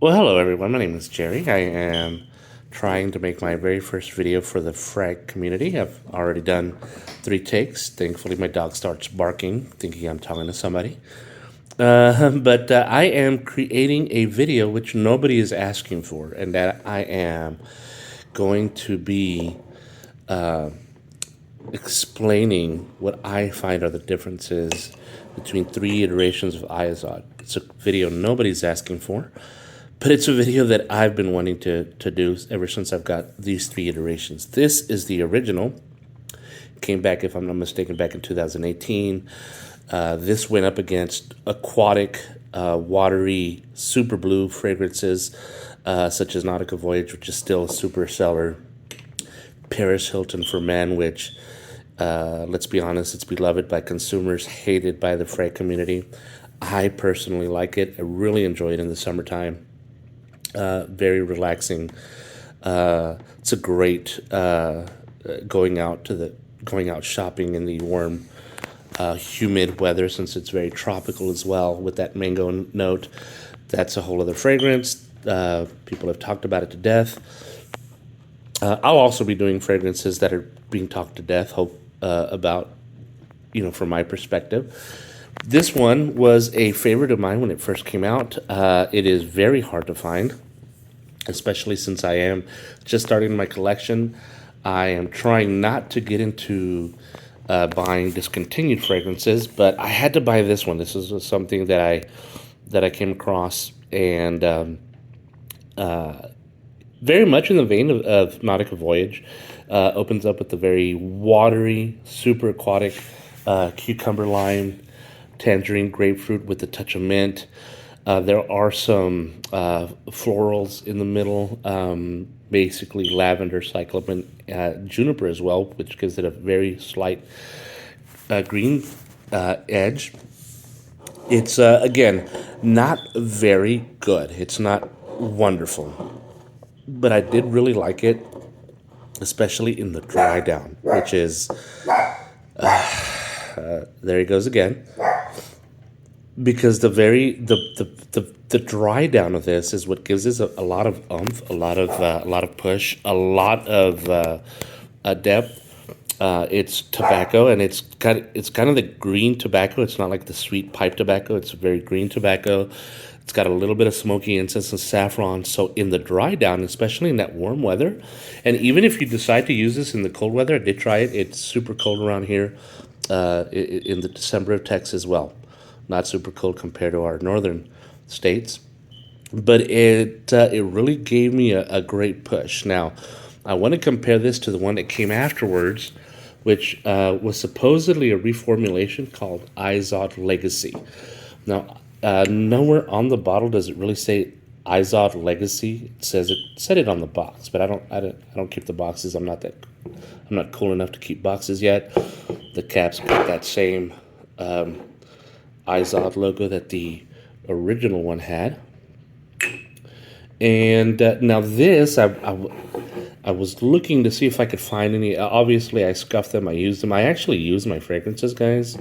Well, hello everyone. My name is Jerry. I am trying to make my very first video for the frag community. I've already done 3 takes. Thankfully, my dog starts barking, thinking I'm talking to somebody. But I am creating a video which nobody is asking for, and that I am going to be explaining what I find are the differences between 3 iterations of Izod. It's a video nobody's asking for. But it's a video that I've been wanting to do ever since I've got these 3 iterations. This is the original. Came back, if I'm not mistaken, back in 2018. This went up against aquatic, watery, super blue fragrances, such as Nautica Voyage, which is still a super seller. Paris Hilton for Men, which, let's be honest, it's beloved by consumers, hated by the frag community. I personally like it. I really enjoy it in the summertime. Very relaxing. It's a great going out shopping in the warm, humid weather, since it's very tropical as well with that mango note. That's a whole other fragrance. People have talked about it to death. I'll also be doing fragrances that are being talked to death. Hope about, from my perspective. This one was a favorite of mine when it first came out. It is very hard to find, especially since I am just starting my collection. I am trying not to get into buying discontinued fragrances, but I had to buy this one. This is something that I came across, and very much in the vein of Nautica Voyage. Opens up with a very watery, super aquatic cucumber lime, tangerine grapefruit with a touch of mint. There are some florals in the middle, basically lavender, cyclamen, juniper as well, which gives it a very slight green edge. It's, again, not very good. It's not wonderful. But I did really like it, especially in the dry down, which is, there he goes again. Because the dry down of this is what gives us a lot of oomph, a lot of push, a lot of depth. It's tobacco, and it's kind of the green tobacco. It's not like the sweet pipe tobacco. It's very green tobacco. It's got a little bit of smoky incense and saffron. So in the dry down, especially in that warm weather, and even if you decide to use this in the cold weather, I did try it. It's super cold around here in the December of Texas as well. Not super cold compared to our northern states, but it really gave me a great push. Now, I want to compare this to the one that came afterwards, which was supposedly a reformulation called Izod Legacy. Now, nowhere on the bottle does it really say Izod Legacy. It said it on the box, but I don't keep the boxes. I'm not cool enough to keep boxes yet. The cap's got that same Izod logo that the original one had. And now this, I was looking to see if I could find any. Obviously, I scuffed them. I used them. I actually use my fragrances, guys.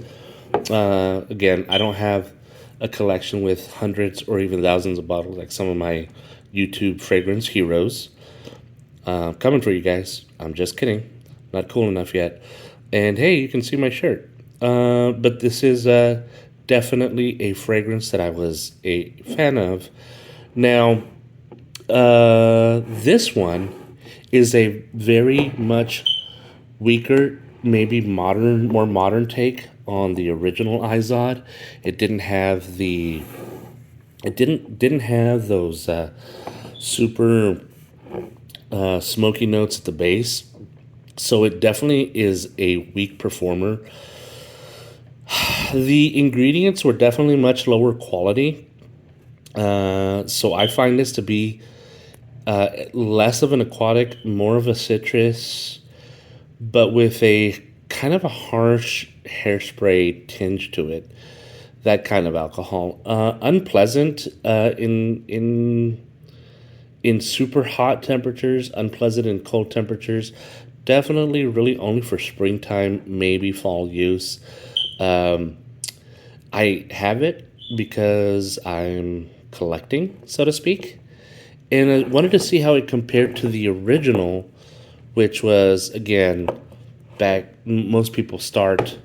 Again, I don't have a collection with hundreds or even thousands of bottles like some of my YouTube fragrance heroes. Coming for you guys. I'm just kidding. Not cool enough yet. And hey, you can see my shirt. But this is definitely a fragrance that I was a fan of. Now, this one is a very much weaker, maybe more modern take on the original Izod. It didn't have those super smoky notes at the base. So it definitely is a weak performer. The ingredients were definitely much lower quality. So I find this to be less of an aquatic, more of a citrus, but with a kind of a harsh hairspray tinge to it. That kind of alcohol. Unpleasant in super hot temperatures, unpleasant in cold temperatures. Definitely really only for springtime, maybe fall use. I have it because I'm collecting, so to speak. And I wanted to see how it compared to the original, which was, again, back, most people start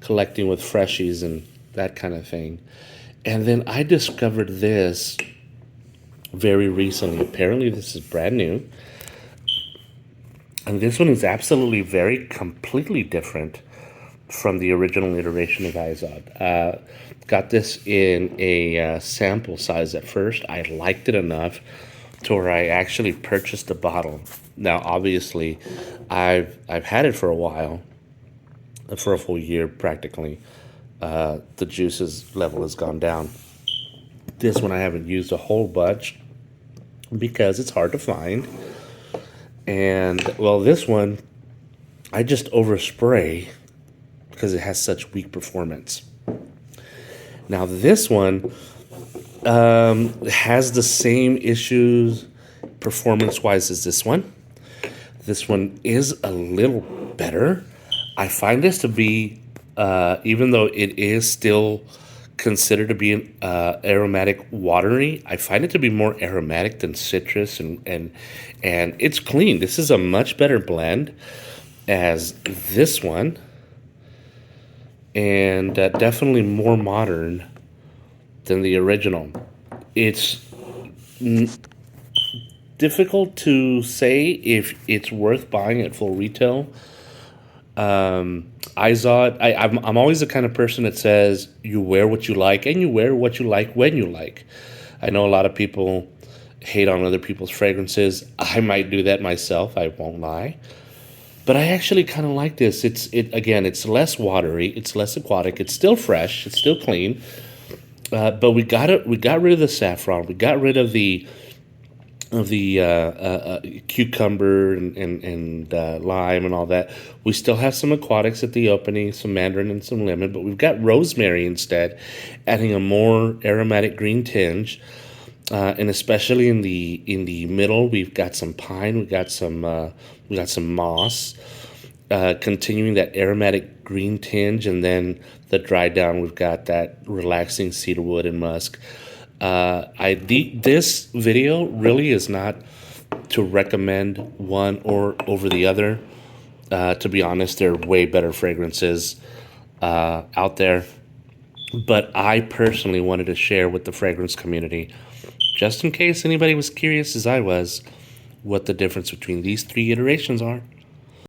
collecting with freshies and that kind of thing. And then I discovered this very recently. Apparently, this is brand new. And this one is absolutely very completely different from the original iteration of Izod. Got this in a sample size at first. I liked it enough to where I actually purchased a bottle. Now, obviously, I've had it for a while, for a full year practically. The juices level has gone down. This one I haven't used a whole bunch because it's hard to find. And well, this one I just overspray because it has such weak performance. Now this one has the same issues performance-wise as this one. This one is a little better. I find this to be, even though it is still considered to be an aromatic watery, I find it to be more aromatic than citrus, and it's clean. This is a much better blend as this one, and definitely more modern than the original. It's difficult to say if it's worth buying at full retail. Izod, I'm always the kind of person that says you wear what you like and you wear what you like when you like. I know a lot of people hate on other people's fragrances. I might do that myself, I won't lie. But I actually kind of like this. It's less watery, it's less aquatic, it's still fresh, it's still clean. But we got rid of the saffron, we got rid of the cucumber and lime and all that. We still have some aquatics at the opening, some mandarin and some lemon, but we've got rosemary instead, adding a more aromatic green tinge. And especially in the middle, we've got some pine, we got some moss, continuing that aromatic green tinge, and then the dry down, we've got that relaxing cedarwood and musk. This video really is not to recommend one or over the other. To be honest, there are way better fragrances out there. But I personally wanted to share with the fragrance community, just in case anybody was curious as I was, what the difference between these three iterations are.